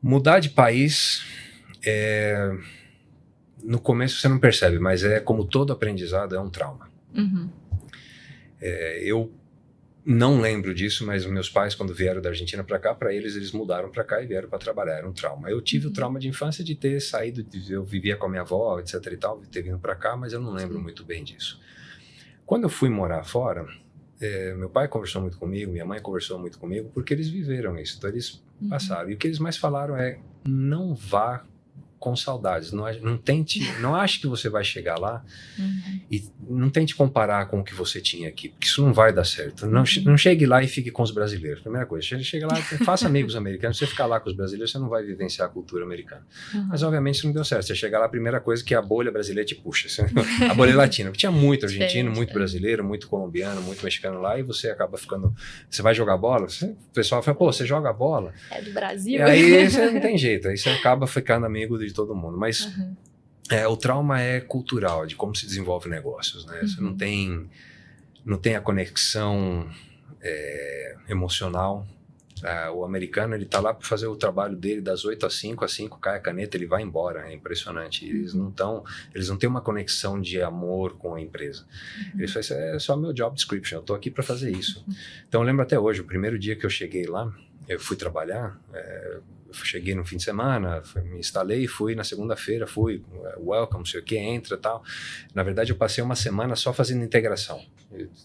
Mudar de país, no começo você não percebe, mas como todo aprendizado, é um trauma. Uhum. Eu não lembro disso, mas meus pais, quando vieram da Argentina para cá, para eles mudaram para cá e vieram para trabalhar, era um trauma. Eu tive o trauma de infância de ter saído, eu vivia com a minha avó, etc e tal, ter vindo para cá, mas eu não lembro muito bem disso. Quando eu fui morar fora, meu pai conversou muito comigo, minha mãe conversou muito comigo, porque eles viveram isso, então eles passaram. E o que eles mais falaram é: não vá com saudades, não tente, não ache que você vai chegar lá e não tente comparar com o que você tinha aqui, porque isso não vai dar certo. Não chegue lá e fique com os brasileiros. Primeira coisa, chega lá, faça amigos americanos. Se você ficar lá com os brasileiros, você não vai vivenciar a cultura americana. Mas obviamente isso não deu certo. Você chega lá, a primeira coisa que a bolha brasileira te puxa, a bolha latina, porque tinha muito argentino, muito brasileiro, muito colombiano, muito mexicano lá, e você acaba ficando, você vai jogar bola, o pessoal fala: pô, você joga bola? É do Brasil. E aí você não tem jeito, aí você acaba ficando amigo de todo mundo. Mas o trauma é cultural, de como se desenvolve negócios, né? Você não tem a conexão emocional. O americano, ele tá lá para fazer o trabalho dele das 8 às 5, às 5 cai a caneta, ele vai embora. É impressionante. Eles não têm uma conexão de amor com a empresa. Eles falam: é só meu job description, eu tô aqui para fazer isso. Então eu lembro até hoje, o primeiro dia que eu cheguei lá, eu fui trabalhar, eu cheguei no fim de semana, me instalei, fui na segunda-feira, welcome, não sei o que, entra e tal. Na verdade, eu passei uma semana só fazendo integração.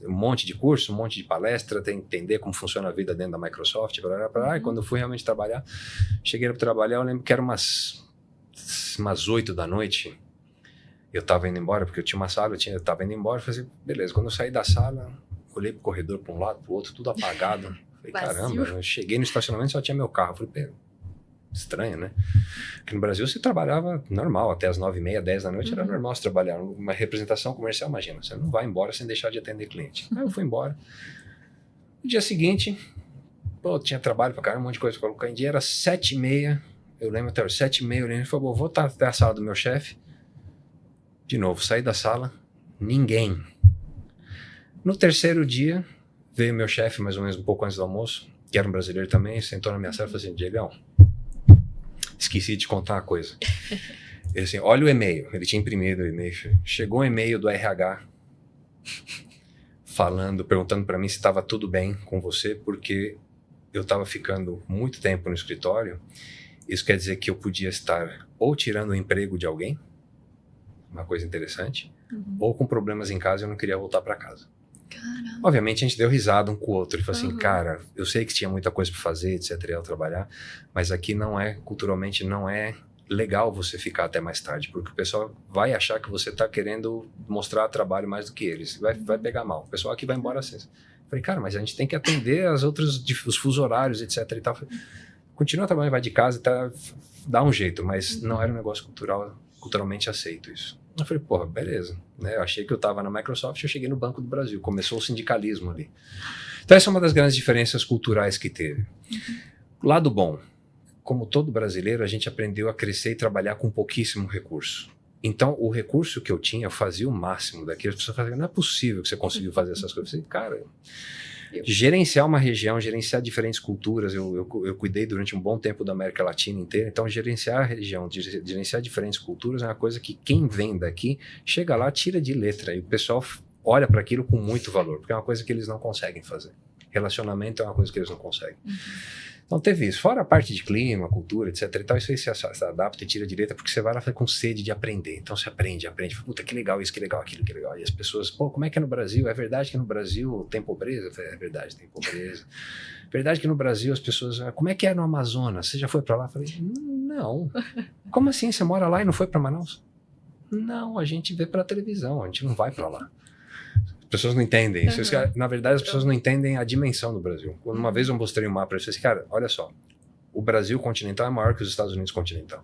Um monte de curso, um monte de palestra, tem que entender como funciona a vida dentro da Microsoft, e quando eu fui realmente trabalhar, cheguei para trabalhar, eu lembro que era umas 8 da noite, eu estava indo embora, porque eu tinha uma sala, eu estava indo embora, falei: beleza. Quando eu saí da sala, olhei pro corredor, para um lado, pro outro, tudo apagado. Falei: caramba, eu cheguei no estacionamento e só tinha meu carro. Falei: estranho, né? Porque no Brasil você trabalhava normal, até as 9h30, 10 da noite era normal você trabalhar. Uma representação comercial, imagina, você não vai embora sem deixar de atender cliente. Aí eu fui embora. No dia seguinte, tinha trabalho pra caramba, um monte de coisa pra colocar em dia, era 7h30, eu lembro até 7h30, eu lembro, falei: vou estar até a sala do meu chefe. De novo, saí da sala, ninguém. No terceiro dia, veio meu chefe, mais ou menos um pouco antes do almoço, que era um brasileiro também, sentou na minha sala e falou assim: Diegão, esqueci de te contar uma coisa. Ele assim: olha o e-mail. Ele tinha imprimido o e-mail. Chegou um e-mail do RH perguntando para mim se estava tudo bem com você, porque eu estava ficando muito tempo no escritório. Isso quer dizer que eu podia estar ou tirando o emprego de alguém, uma coisa interessante, ou com problemas em casa e eu não queria voltar para casa. Caramba. Obviamente a gente deu risada um com o outro. Ele falou assim: cara, eu sei que tinha muita coisa para fazer, etc, eu trabalhar, mas aqui culturalmente não é legal você ficar até mais tarde, porque o pessoal vai achar que você tá querendo mostrar trabalho mais do que eles, vai pegar mal, o pessoal aqui vai embora assim. Falei: cara, mas a gente tem que atender os fusos horários, etc e tal. Falei: continua trabalhando, vai de casa, dá um jeito, mas não era um negócio culturalmente aceito isso. Eu falei: porra, beleza, né? Eu achei que eu estava na Microsoft, eu cheguei no Banco do Brasil, começou o sindicalismo ali. Então essa é uma das grandes diferenças culturais que teve. Lado bom, como todo brasileiro, a gente aprendeu a crescer e trabalhar com pouquíssimo recurso. Então o recurso que eu tinha, eu fazia o máximo daquilo. As pessoas falavam: não é possível que você conseguiu fazer essas coisas. Eu falei: cara, gerenciar uma região, gerenciar diferentes culturas, eu cuidei durante um bom tempo da América Latina inteira, então gerenciar a região, gerenciar diferentes culturas é uma coisa que quem vem daqui chega lá, tira de letra, e o pessoal olha para aquilo com muito valor, porque é uma coisa que eles não conseguem fazer. Relacionamento é uma coisa que eles não conseguem. Então teve isso, fora a parte de clima, cultura, etc e tal, isso aí você se adapta e tira direita, porque você vai lá com sede de aprender. Então você aprende, puta, que legal isso, que legal aquilo, que legal. E as pessoas: pô, como é que é no Brasil? É verdade que no Brasil tem pobreza? É verdade, tem pobreza. É verdade que no Brasil as pessoas: como é que é no Amazonas? Você já foi pra lá? Eu falei: não. Como assim, você mora lá e não foi pra Manaus? Não, a gente vê pela televisão, a gente não vai pra lá. As pessoas não entendem isso. Na verdade, as pessoas não entendem a dimensão do Brasil. Uma vez eu mostrei um mapa, eu falei assim: cara, olha só, o Brasil continental é maior que os Estados Unidos continental.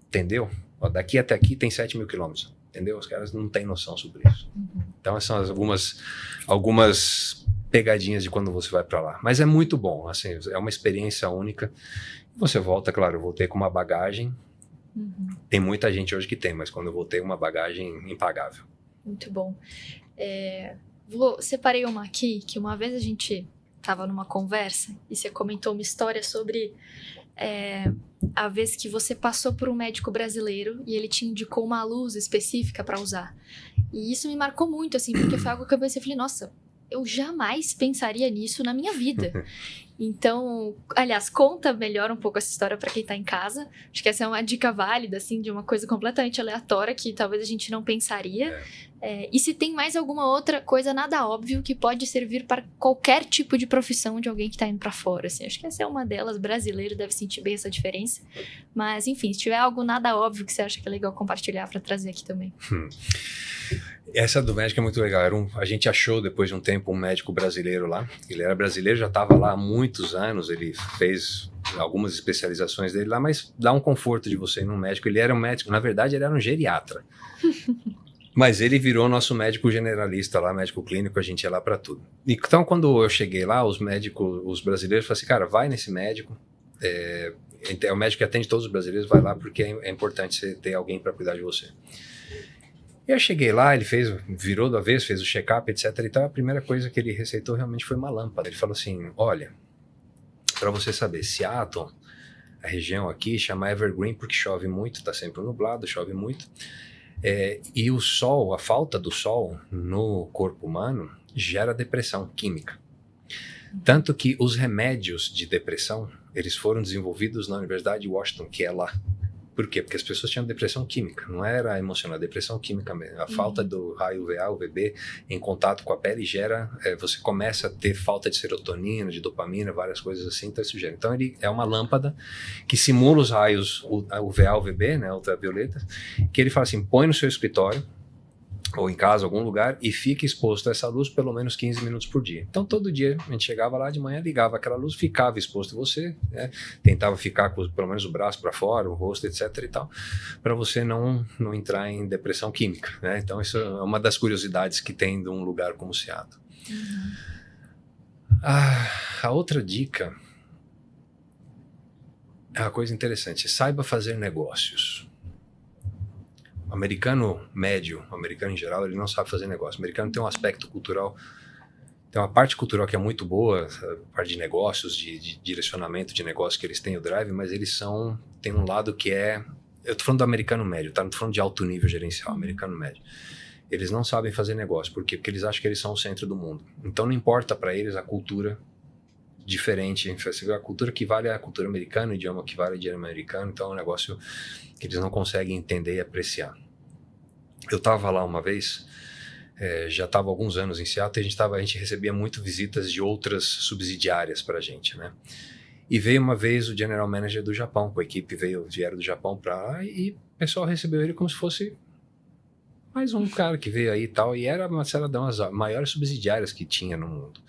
Entendeu? Daqui até aqui tem 7.000 quilômetros. Entendeu? Os caras não têm noção sobre isso. Então, essas são algumas pegadinhas de quando você vai para lá. Mas é muito bom, assim, é uma experiência única. Você volta, claro, eu voltei com uma bagagem. Tem muita gente hoje que tem, mas quando eu voltei, uma bagagem impagável. Muito bom. Separei uma aqui, que uma vez a gente estava numa conversa e você comentou uma história sobre a vez que você passou por um médico brasileiro e ele te indicou uma luz específica pra usar. E isso me marcou muito, assim, porque foi algo que eu pensei, falei, nossa, eu jamais pensaria nisso na minha vida. Então, aliás, conta melhor um pouco essa história pra quem tá em casa. Acho que essa é uma dica válida, assim, de uma coisa completamente aleatória que talvez a gente não pensaria. E se tem mais alguma outra coisa nada óbvio que pode servir para qualquer tipo de profissão de alguém que tá indo pra fora, assim. Acho que essa é uma delas. Brasileiro deve sentir bem essa diferença. Mas, enfim, se tiver algo nada óbvio que você acha que é legal compartilhar pra trazer aqui também. Essa do médico é muito legal. A gente achou, depois de um tempo, um médico brasileiro lá. Ele era brasileiro, já estava lá há muitos anos. Ele fez algumas especializações dele lá, mas dá um conforto de você ir num médico. Ele era um médico, na verdade, ele era um geriatra. Mas ele virou nosso médico generalista lá, médico clínico, a gente ia lá para tudo. Então, quando eu cheguei lá, os médicos, os brasileiros falaram assim, cara, vai nesse médico. É o médico que atende todos os brasileiros, vai lá porque é importante você ter alguém para cuidar de você. E eu cheguei lá, ele virou do avesso, fez o check-up, etc. Então, a primeira coisa que ele receitou realmente foi uma lâmpada. Ele falou assim, olha, para você saber, Seattle, a região aqui, chama Evergreen porque chove muito, tá sempre nublado, chove muito. E o sol, a falta do sol no corpo humano gera depressão química. Tanto que os remédios de depressão, eles foram desenvolvidos na Universidade de Washington, que é lá. Por quê? Porque as pessoas tinham depressão química, não era emocional, depressão química mesmo. A falta do raio UVA, UVB, em contato com a pele gera, você começa a ter falta de serotonina, de dopamina, várias coisas assim, então isso gera. Então ele é uma lâmpada que simula os raios UVA, UVB, né, ultravioleta, que ele fala assim, põe no seu escritório, ou em casa, algum lugar, e fica exposto a essa luz pelo menos 15 minutos por dia. Então, todo dia, a gente chegava lá de manhã, ligava aquela luz, ficava exposto a você, né? Tentava ficar com pelo menos o braço para fora, o rosto, etc. e tal, para você não entrar em depressão química, né? Então, isso é uma das curiosidades que tem de um lugar como Seattle. A outra dica é uma coisa interessante, saiba fazer negócios. O americano médio, o americano em geral, ele não sabe fazer negócio. O americano tem um aspecto cultural, tem uma parte cultural que é muito boa, a parte de negócios, de direcionamento de negócio que eles têm, o drive, mas eles tem um lado que eu tô falando do americano médio, tá? Não tô falando de alto nível gerencial, americano médio. Eles não sabem fazer negócio, por quê? Porque eles acham que eles são o centro do mundo. Então não importa para eles a cultura diferente, a cultura que vale é a cultura americana, o idioma que vale é o idioma americano, então é um negócio que eles não conseguem entender e apreciar. Eu estava lá uma vez, já estava há alguns anos em Seattle, e a gente recebia muito visitas de outras subsidiárias para a gente, né? E veio uma vez o general manager do Japão, com a equipe vieram do Japão para lá, e o pessoal recebeu ele como se fosse mais um cara que veio aí e tal, e era uma das maiores subsidiárias que tinha no mundo.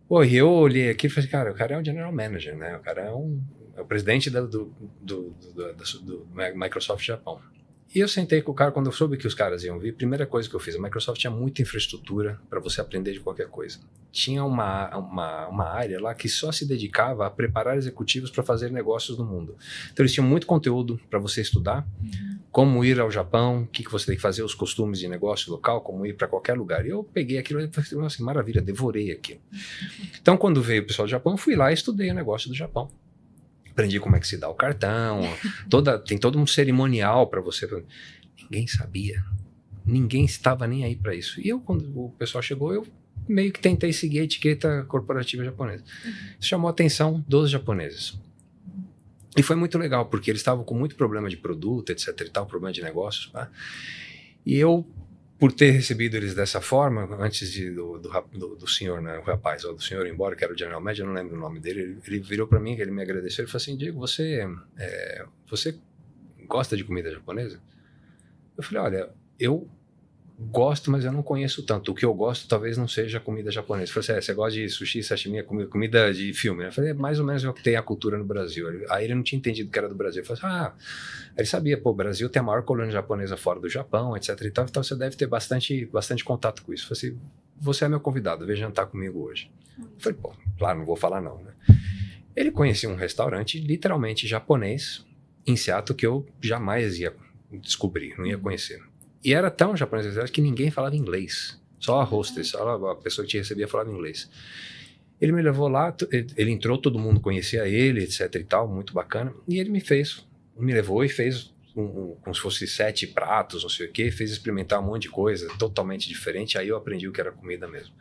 Pô, e eu olhei aqui e falei, cara, o cara é um general manager, né? O cara é o presidente do Microsoft Japão. E eu sentei com o cara, quando eu soube que os caras iam vir, a primeira coisa que eu fiz, a Microsoft tinha muita infraestrutura para você aprender de qualquer coisa. Tinha uma área lá que só se dedicava a preparar executivos para fazer negócios no mundo. Então eles tinham muito conteúdo para você estudar, como ir ao Japão, o que você tem que fazer, os costumes de negócio local, como ir para qualquer lugar. E eu peguei aquilo e falei, nossa, que maravilha, devorei aquilo. Então quando veio o pessoal do Japão, eu fui lá e estudei o negócio do Japão. Aprendi como é que se dá o cartão, tem todo um cerimonial para você. Ninguém sabia, ninguém estava nem aí para isso. E eu, quando o pessoal chegou, eu meio que tentei seguir a etiqueta corporativa japonesa. Isso chamou a atenção dos japoneses. E foi muito legal, porque eles estavam com muito problema de produto, etc e tal, problema de negócios. Tá? E eu, por ter recebido eles dessa forma, antes do senhor, né, o rapaz, ou do senhor ir embora, que era o general manager, eu não lembro o nome dele, ele virou para mim, ele me agradeceu, ele falou assim, Diego, você gosta de comida japonesa? Eu falei, olha, eu gosto, mas eu não conheço tanto. O que eu gosto talvez não seja comida japonesa. Eu falei assim, você gosta de sushi, sashimi, comida de filme? Eu falei, mais ou menos é o que tem a cultura no Brasil. Aí ele não tinha entendido que era do Brasil. Eu falei assim, ele sabia, o Brasil tem a maior colônia japonesa fora do Japão, etc e tal, então você deve ter bastante contato com isso. Eu falei assim, você é meu convidado, vem jantar comigo hoje. Eu falei, claro, não vou falar não, né? Ele conhecia um restaurante literalmente japonês em Seattle que eu jamais ia descobrir, não ia conhecer. E era tão japonês que ninguém falava inglês. Só a hostess, só a pessoa que te recebia falava inglês. Ele me levou lá, ele entrou, todo mundo conhecia ele, etc e tal, muito bacana. E ele me levou e fez como se fosse 7 pratos, não sei o que, fez experimentar um monte de coisa totalmente diferente. Aí eu aprendi o que era comida mesmo.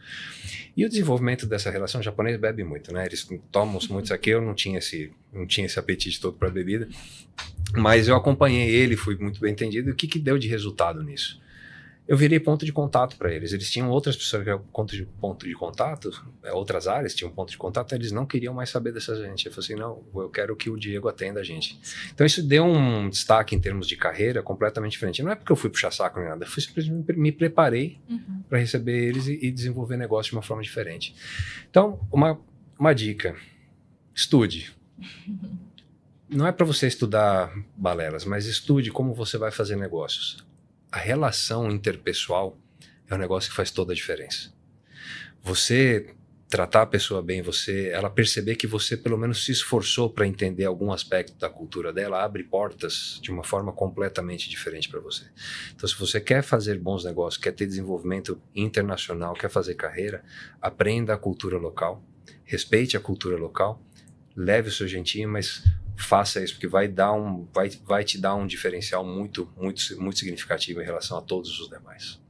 E o desenvolvimento dessa relação, o japonês bebe muito, né? Eles tomam muito sake, eu não tinha esse apetite todo para bebida. Mas eu acompanhei ele, fui muito bem entendido. E o que deu de resultado nisso? Eu virei ponto de contato para eles. Eles tinham outras pessoas que eram ponto de contato, outras áreas tinham ponto de contato, eles não queriam mais saber dessa gente. Eu falei assim, não, eu quero que o Diego atenda a gente. Então isso deu um destaque em termos de carreira completamente diferente. Não é porque eu fui puxar saco nem nada, eu fui simplesmente me preparei para receber eles e desenvolver negócio de uma forma diferente. Então, uma dica, estude. Não é para você estudar balelas, mas estude como você vai fazer negócios. A relação interpessoal é um negócio que faz toda a diferença. Você tratar a pessoa bem, ela perceber que você pelo menos se esforçou para entender algum aspecto da cultura dela, abre portas de uma forma completamente diferente para você. Então, se você quer fazer bons negócios, quer ter desenvolvimento internacional, quer fazer carreira, aprenda a cultura local, respeite a cultura local, leve o seu jeitinho, mas faça isso, porque vai te dar um diferencial muito, muito, muito significativo em relação a todos os demais.